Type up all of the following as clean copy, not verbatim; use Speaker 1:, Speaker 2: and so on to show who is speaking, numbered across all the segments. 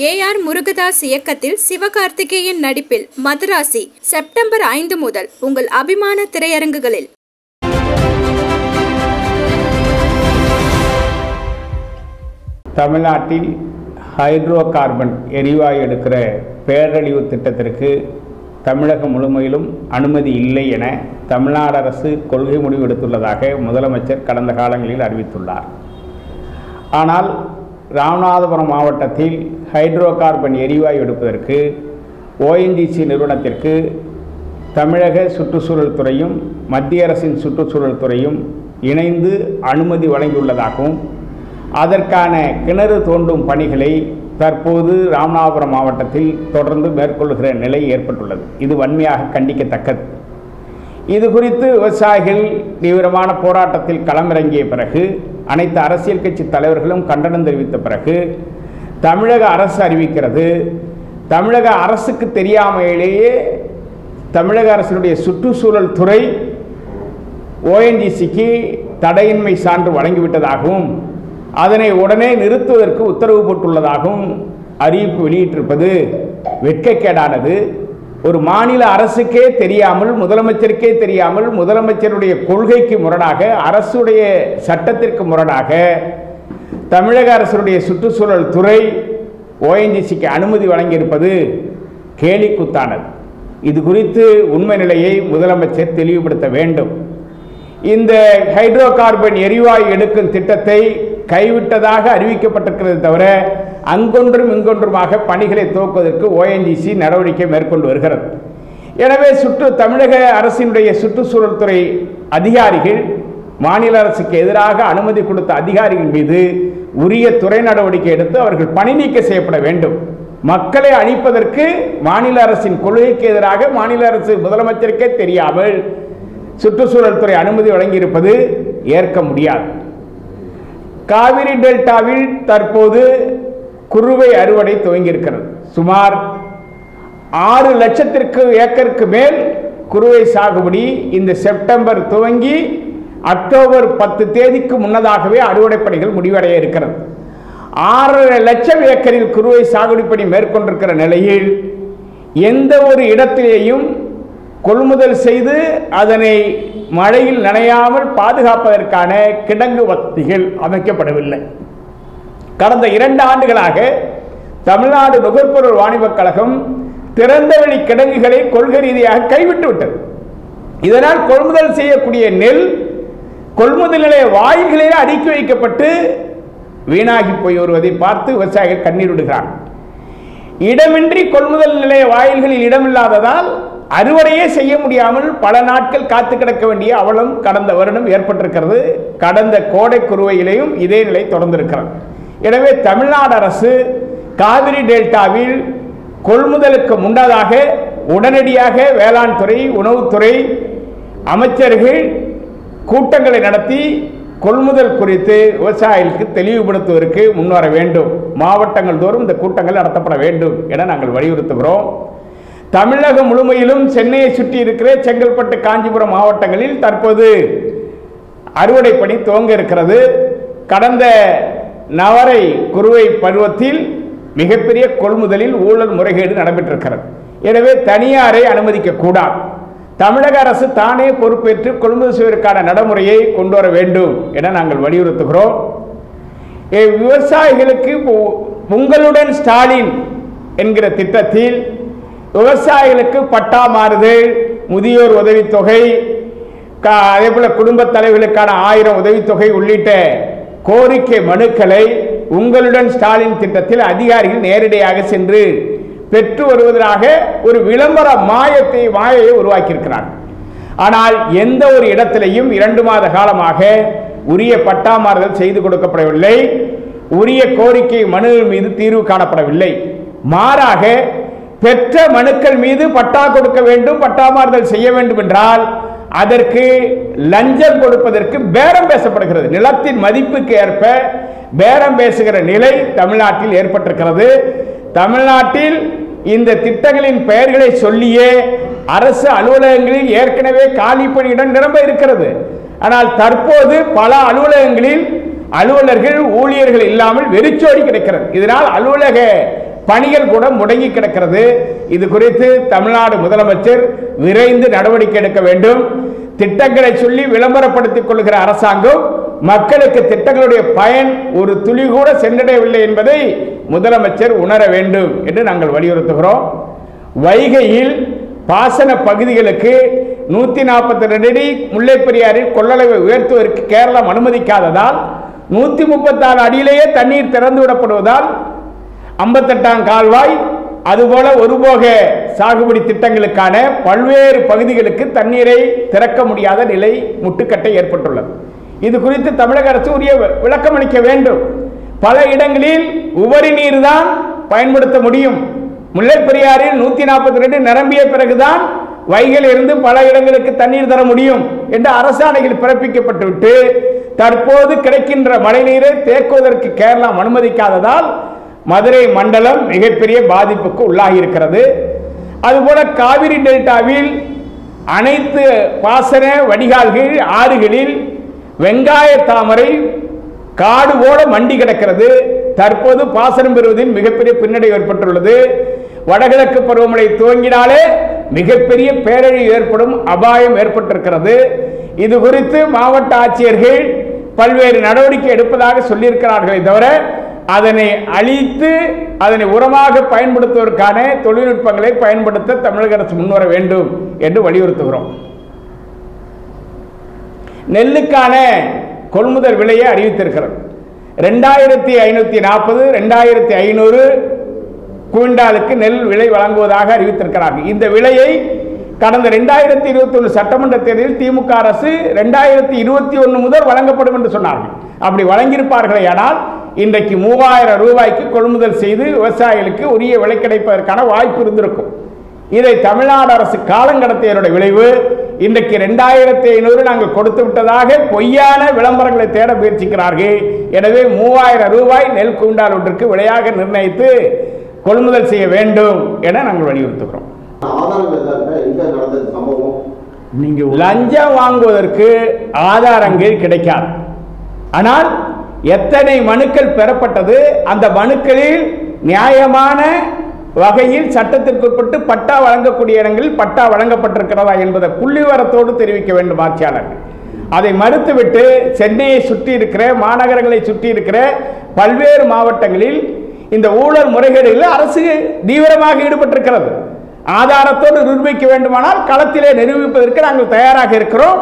Speaker 1: A.R.. Murugadoss இயக்கத்தில் சிவகார்த்திகேயன் நடிப்பில் Madrasi September 5 முதல் உங்கள் அபிமான திரையரங்குகளில்.
Speaker 2: தமிழ்நாட்டில் ஹைட்ரோ கார்பன் எரிவாயு எடுக்கிற பேரழிவு திட்டத்திற்கு தமிழகம் முழுமையிலும் அனுமதி இல்லை என தமிழ்நாடு அரசு கொள்கை முடிவு எடுத்துள்ளதாக முதலமைச்சர் கடந்த காலங்களில் அறிவித்துள்ளார். ஆனால் ராமநாதபுரம் மாவட்டத்தில் ஹைட்ரோ கார்பன் எரிவாயு எடுப்பதற்கு ONGC நிறுவனத்திற்கு தமிழக சுற்றுச்சூழல் துறையும் மத்திய அரசின் சுற்றுச்சூழல் துறையும் இணைந்து அனுமதி வழங்கியுள்ளதாகவும் அதற்கான கிணறு தோண்டும் பணிகளை தற்போது ராமநாதபுரம் மாவட்டத்தில் தொடர்ந்து மேற்கொள்ளுகிற நிலை ஏற்பட்டுள்ளது. இது வன்மையாக கண்டிக்கத்தக்கது. இது குறித்து விவசாயிகள் தீவிரமான போராட்டத்தில் களமிறங்கிய பிறகு அனைத்து அரசியல் கட்சி தலைவர்களும் கண்டனம் தெரிவித்த பிறகு தமிழக அரசு அறிவிக்கிறது. தமிழக அரசுக்கு தெரியாமலேயே தமிழக அரசினுடைய சுற்றுச்சூழல் துறை ONGCக்கு தடையின்மை சான்று வழங்கிவிட்டதாகவும் அதனை உடனே நிறுத்துவதற்கு உத்தரவு போட்டுள்ளதாகவும் அறிவிப்பு வெளியிட்டிருப்பது வெட்கக்கேடானது. ஒரு மாநில அரசுக்கே தெரியாமல், முதலமைச்சருக்கே தெரியாமல், முதலமைச்சருடைய கொள்கைக்கு முரணாக, அரசுடைய சட்டத்திற்கு முரணாக தமிழக அரசுடைய சுற்றுச்சூழல் துறை ONGCக்கு அனுமதி வழங்கியிருப்பது கேலிக்கூத்தானது. இது குறித்து உண்மை நிலையை முதலமைச்சர் தெளிவுபடுத்த வேண்டும். இந்த ஹைட்ரோ கார்பன் எரிவாயு எடுக்கும் திட்டத்தை கைவிட்டதாக அறிவிக்கப்பட்டிருக்கிறது தவிர அங்கொன்றும் இங்கொன்றுமாக பணிகளை துவக்குவதற்கு ONGC நடவடிக்கை மேற்கொண்டு வருகிறது. எனவே தமிழக அரசினுடைய சுற்றுச்சூழல் துறை அதிகாரிகள் மாநில அரசுக்கு எதிராக அனுமதி கொடுத்த அதிகாரிகள் மீது உரிய துறை நடவடிக்கை எடுத்து அவர்கள் பணி நீக்கம் செய்யப்பட வேண்டும். மக்களை அழிப்பதற்கு மாநில அரசின் கொள்கைக்கு எதிராக மாநில அரசு முதலமைச்சருக்கே தெரியாமல் சுற்றுச்சூழல் துறை அனுமதி வழங்கியிருப்பது ஏற்க முடியாது. காவிரி டெல்டாவில் தற்போது குறுவை அறுவடை துவங்கியிருக்கிறது. சுமார் 6 லட்சத்திற்கு ஏக்கருக்கு மேல் குறுவை சாகுபடி இந்த செப்டம்பர் துவங்கி அக்டோபர் 10 தேதிக்கு முன்னதாகவே அறுவடை பணிகள் முடிவடைய இருக்கிறது. 6 லட்சம் ஏக்கரில் குறுவை சாகுபடி பணி மேற்கொண்டிருக்கிற நிலையில் எந்த ஒரு இடத்திலேயும் கொள்முதல் செய்து அதனை மழையில் நனையாமல் பாதுகாப்பதற்கான கிடங்கு வசதிகள் அமைக்கப்படவில்லை. கடந்த 2 ஆண்டுகளாக தமிழ்நாடு நுகர்பொருள் வாணிபக் கழகம் திறந்தவெளி கிடங்குகளை கொள்கை ரீதியாக கைவிட்டு விட்டது. இதனால் கொள்முதல் செய்யக்கூடிய நெல் கொள்முதல் நிலைய வாயில்களில் அடுக்கி வைக்கப்பட்டு வீணாகி போய் வருவதை பார்த்து விவசாயிகள் கண்ணீர் விடுகிறார். இடமின்றி கொள்முதல் நிலைய வாயில்களில் இடமில்லாததால் அறுவடையே செய்ய முடியாமல் பல நாட்கள் காத்து கிடக்க வேண்டிய அவலம் கடந்த வருடம் ஏற்பட்டிருக்கிறது. கடந்த கோடை குறுவையிலையும் இதே நிலை தொடர்ந்திருக்கிறது. எனவே தமிழ்நாடு அரசு காவிரி டெல்டாவில் கொள்முதலுக்கு முன்னதாக உடனடியாக வேளாண் துறை, உணவுத்துறை அமைச்சர்கள் கூட்டங்களை நடத்தி கொள்முதல் குறித்து விவசாயிகளுக்கு தெளிவுபடுத்துவதற்கு முன்வர வேண்டும். மாவட்டங்கள் தோறும் இந்த கூட்டங்கள் நடத்தப்பட வேண்டும் என நாங்கள் வலியுறுத்துகிறோம். தமிழகம் முழுமையிலும் சென்னையை சுற்றி இருக்கிற செங்கல்பட்டு, காஞ்சிபுரம் மாவட்டங்களில் தற்போது அறுவடை பணி துவங்க இருக்கிறது. கடந்த நவரை குறுவை பருவத்தில் மிகப்பெரிய கொள்முதலில் ஊழல் முறைகேடு நடைபெற்றிருக்கிறது. எனவே தனியாரை அனுமதிக்க கூடாது. தமிழக அரசு தானே பொறுப்பேற்று கொள்முதல் செய்வதற்கான நடைமுறையை கொண்டு வர வேண்டும் என நாங்கள் வலியுறுத்துகிறோம். விவசாயிகளுக்கு உங்களுடன் ஸ்டாலின் என்கிற திட்டத்தில் விவசாயிகளுக்கு பட்டா மாறுதல், முதியோர் உதவித்தொகை, அதே போல குடும்ப தலைவர்களுக்கான 1000 உதவித்தொகை உள்ளிட்ட கோரிக்கை மனுக்களை உங்களுடன் ஸ்டாலின் திட்டத்தில் அதிகாரிகள் நேரடியாக சென்று பெற்று வருவதாக ஒரு விளம்பர மாயையை உருவாக்கியிருக்கிறார். ஆனால் எந்த ஒரு இடத்திலையும் 2 மாத காலமாக உரிய பட்டா மாறுதல் செய்து கொடுக்கப்படவில்லை. உரிய கோரிக்கை மனுகள் மீது தீர்வு காணப்படவில்லை. மாறாக பெற்ற மனுக்கள் மீது பட்டா கொடுக்க வேண்டும், பட்டா மாறுதல் செய்ய வேண்டும் என்றால் அதற்கு லஞ்சம் கொடுப்பதற்கு பேரம் பேசப்படுகிறது. நிலத்தின் மதிப்புக்கு ஏற்ப பேரம் பேசுகிற நிலை தமிழ்நாட்டில் ஏற்பட்டிருக்கிறது. தமிழ்நாட்டில் இந்த திட்டங்களின் பெயர்களை சொல்லியே அரசு அலுவலகங்களில் ஏற்கனவே காலி பணியிடம் நிரம்ப இருக்கிறது. ஆனால் தற்போது பல அலுவலகங்களில் அலுவலர்கள் ஊழியர்கள் இல்லாமல் வெறிச்சோடி கிடைக்கிறது. இதனால் அலுவலக பணிகள் கூட முடங்கி கிடக்கிறது. இது குறித்து தமிழ்நாடு முதலமைச்சர் விரைந்து நடவடிக்கை எடுக்க வேண்டும். திட்டங்களை சொல்லி விளம்பரப்படுத்திக் கொள்கிற அரசாங்கம் மக்களுக்கு திட்டங்களுடைய பயன் ஒரு துளி கூட சென்றடையவில்லை என்பதை முதலமைச்சர் உணர வேண்டும் என்று நாங்கள் வலியுறுத்துகிறோம். வைகையில் பாசன பகுதிகளுக்கு 142 அடி முல்லை பெரியாறில் கொள்ளளவை உயர்த்துவதற்கு கேரளம் அனுமதிக்காததால் 134 அடியிலேயே தண்ணீர் திறந்து விடப்படுவதால் 58ஆம் கால்வாய் அதுபோல ஒருபோக சாகுபடி திட்டங்களுக்கான பல்வேறு பகுதிகளுக்கு தண்ணீரை திறக்க முடியாத நிலை முட்டுக்கட்டை ஏற்பட்டுள்ளது. இது குறித்து தமிழக அரசு உரிய விளக்கம் அளிக்க வேண்டும். பல இடங்களில் உபரி நீர் தான் பயன்படுத்த முடியும். முல்லை பெரியாறில் 142 நிரம்பிய பிறகுதான் வைகையில் இருந்து பல இடங்களுக்கு தண்ணீர் தர முடியும் என்று அரசாணைகள் பிறப்பிக்கப்பட்டுவிட்டு தற்போது கிடைக்கின்ற மழைநீரை தேக்குவதற்கு கேரளம் அனுமதிக்காததால் மதுரை மண்டலம் மிகப்பெரிய பாதிப்புக்கு உள்ளாகி இருக்கிறது. அதுபோல காவிரி டெல்டாவில் அனைத்து பாசன வடிகால்கள் ஆறுகளில் வெங்காய தாமரை காடு போல மண்டி கிடக்கிறது. தற்போது பாசனம் பெறுவதில் மிகப்பெரிய பின்னடைவு ஏற்பட்டுள்ளது. வடகிழக்கு பருவமழை துவங்கினாலே மிகப்பெரிய பேரழிவு ஏற்படும் அபாயம் ஏற்பட்டிருக்கிறது. இது குறித்து மாவட்ட ஆட்சியர்கள் பல்வேறு நடவடிக்கை எடுப்பதாக சொல்லியிருக்கிறார்களே தவிர அதனை அழித்து அதனை உரமாக பயன்படுத்துவதற்கான தொழில்நுட்பங்களை பயன்படுத்த தமிழக அரசு முன்வர வேண்டும் என்று வலியுறுத்துகிறோம். நெல்லுக்கான கொள்முதல் விலையை அறிவித்திருக்கிறது. 2540 2500 குவிண்டாலுக்கு நெல் விலை வழங்குவதாக அறிவித்திருக்கிறார்கள். இந்த விலையை கடந்த 2021 சட்டமன்ற தேர்தலில் திமுக அரசு 2021 முதல் வழங்கப்படும் என்று சொன்னார்கள். அப்படி வழங்கியிருப்பார்களே ஆனால் இன்றைக்கு 3000 ரூபாய்க்கு கொள்முதல் செய்து விவசாயிகளுக்கு உரிய விலை கிடைப்பதற்கான வாய்ப்பு இருந்திருக்கும். இதை தமிழ்நாடு அரசு காலங்கடத்தியருடைய விளைவு இன்றைக்கு 2500 நாங்கள் கொடுத்து விட்டதாக பொய்யான விளம்பரங்களை தேட முயற்சிக்கிறார்கள். எனவே 3000 ரூபாய் நெல் குவிண்டால் ஒன்றுக்கு விலையாக நிர்ணயித்து கொள்முதல் செய்ய வேண்டும் என நாங்கள் வலியுறுத்துகிறோம். லஞ்சம் வாங்குவதற்கு ஆதாரங்கள் கிடைக்காது. ஆனால் எத்தனை மனுக்கள் பெறப்பட்டது, அந்த மனுக்களில் நியாயமான வகையில் சட்டத்திற்குட்பட்டு பட்டா வழங்கக்கூடிய இடங்களில் பட்டா வழங்கப்பட்டிருக்கிறதா என்பதை புள்ளிவரத்தோடு தெரிவிக்க வேண்டும் ஆட்சியாளர்கள். அதை மறுத்துவிட்டு சென்னையை சுற்றி இருக்கிற மாநகரங்களை சுற்றி இருக்கிற பல்வேறு மாவட்டங்களில் இந்த ஊழல் முறைகேடுகளில் அரசு தீவிரமாக ஈடுபட்டிருக்கிறது. ஆதாரத்தோடு நிரூபிக்க வேண்டுமானால் களத்திலே நிரூபிப்பதற்கு நாங்கள் தயாராக இருக்கிறோம்.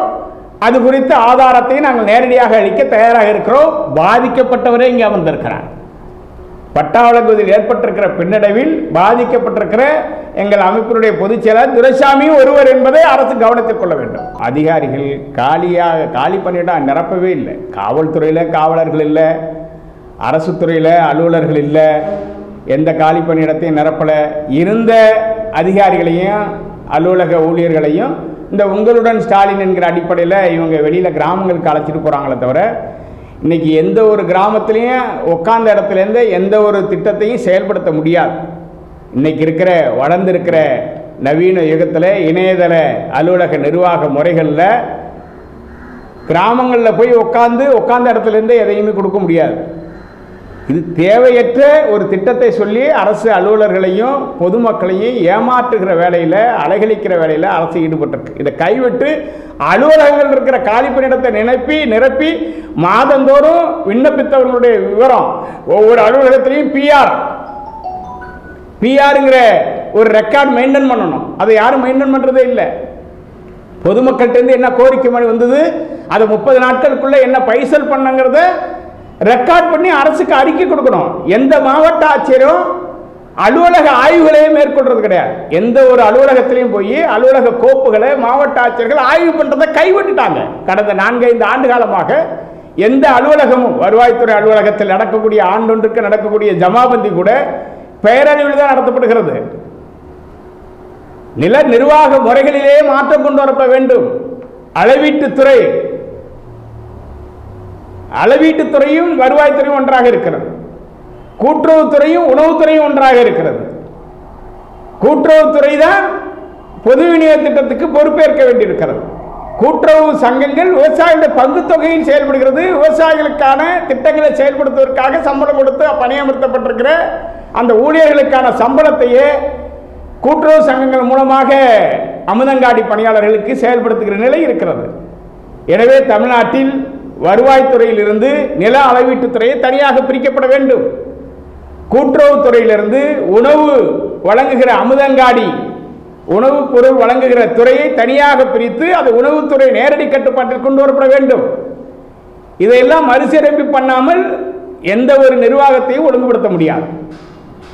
Speaker 2: அது குறித்த ஆதாரத்தை நாங்கள் நேரடியாக அளிக்க தயாராக இருக்கிறோம். பாதிக்கப்பட்டவரே இங்கே அமர்ந்திருக்கிறார். பட்டா வழங்குவதில் ஏற்பட்டிருக்கிற பின்னடைவில் பாதிக்கப்பட்டிருக்கிற எங்கள் அமைப்பினுடைய பொதுச் செயலாளர் துரைசாமியும் ஒருவர் என்பதை அரசு கவனத்தில் கொள்ள வேண்டும். அதிகாரிகள் காலி பணியிடம் நிரப்பவே இல்லை. காவல்துறையில் காவலர்கள் இல்லை, அரசு துறையில் அலுவலர்கள் இல்லை, எந்த காலி பணியிடத்தையும் நிரப்பலை. இருந்த அதிகாரிகளையும் அலுவலக ஊழியர்களையும் இந்த உங்களுடன் ஸ்டாலின் என்கிற அடிப்படையில் இவங்க வெளியில் கிராமங்களுக்கு அழைச்சிட்டு போகிறாங்களே தவிர இன்றைக்கி எந்த ஒரு கிராமத்திலையும் உட்கார்ந்த இடத்துலேருந்து எந்த ஒரு திட்டத்தையும் செயல்படுத்த முடியாது. இன்றைக்கி இருக்கிற வளர்ந்திருக்கிற நவீன யுகத்தில் இணையதள அலுவலக நிர்வாக முறைகளில் கிராமங்களில் போய் உட்கார்ந்த இடத்துலேருந்து எதையுமே கொடுக்க முடியாது. இது தேவையற்ற ஒரு திட்டத்தை சொல்லி அரசு அலுவலர்களையும் பொதுமக்களையும் ஏமாற்றுகிற வேலையில் அலைகழிக்கிற வேலையில் அரசு ஈடுபட்டிருக்கு. இதை கைவிட்டு அலுவலகங்கள் இருக்கிற காலிப்பணியிடத்தை நிரப்பி மாதந்தோறும் விண்ணப்பித்தவர்களுடைய விவரம் ஒவ்வொரு அலுவலகத்திலையும் பிஆருங்கிற ஒரு ரெக்கார்ட் மெயின்டைன் பண்ணணும். அதை யாரும் மெயின்டைன் பண்ணுறதே இல்லை. பொதுமக்கள்கிட்ட என்ன கோரிக்கை மனு வந்தது, அதை 30 நாட்களுக்குள்ளே என்ன பைசல் பண்ணுங்கிறத ரெக்கார்ட் பண்ணி அரசுக்கு அறிக்கை கொடுக்கணும். எந்த மாவட்ட ஆட்சியரும் அலுவலக ஆய்வுகளையே மேற்கொள்றது கிடையாது. எந்த ஒரு அலுவலகத்திலையும் போய் அலுவலக கோப்புகளை மாவட்ட ஆட்சியர்கள் ஆய்வு பண்ணுறதை கைவிட்டுட்டாங்க. கடந்த 4-5 ஆண்டு காலமாக எந்த அலுவலகமும் வருவாய்த்துறை அலுவலகத்தில் நடக்கக்கூடிய ஆண்டொன்றுக்கு நடக்கக்கூடிய ஜமாபந்தி கூட பெயரளவில் தான் நடத்தப்படுகிறது. நில நிர்வாக முறைகளிலே மாற்றம் கொண்டு வரப்பட வேண்டும். அளவீட்டுத்துறையும் வருவாய்த்துறையும் ஒன்றாக இருக்கிறது. கூட்டுறவுத்துறையும் உணவுத்துறையும் ஒன்றாக இருக்கிறது. கூட்டுறவுத்துறை தான் பொது விநியோக திட்டத்துக்கு பொறுப்பேற்க வேண்டியிருக்கிறது. கூட்டுறவு சங்கங்கள் விவசாயிகளுடைய பங்கு தொகையில் செயல்படுகிறது. விவசாயிகளுக்கான திட்டங்களை செயல்படுத்துவதற்காக சம்பளம் கொடுத்து பணியமர்த்தப்பட்டிருக்கிற அந்த ஊழியர்களுக்கான சம்பளத்தையே கூட்டுறவு சங்கங்கள் மூலமாக அமுதங்காடி பணியாளர்களுக்கு செயல்படுத்துகிற நிலை இருக்கிறது. எனவே தமிழ்நாட்டில் வருவாய்த்துறையிலிருந்து நில அளவீட்டுத்துறையை தனியாக பிரிக்கப்பட வேண்டும். கூட்டுறவுத்துறையிலிருந்து உணவு வழங்குகிற அமுதங்காடி உணவுப் பொருள் வழங்குகிற துறையை தனியாக பிரித்து அது உணவுத்துறை நேரடி கட்டுப்பாட்டில் கொண்டு வரப்பட வேண்டும். இதையெல்லாம் மறுசீரமைப்பு பண்ணாமல் எந்த ஒரு நிர்வாகத்தையும் ஒழுங்குபடுத்த முடியாது.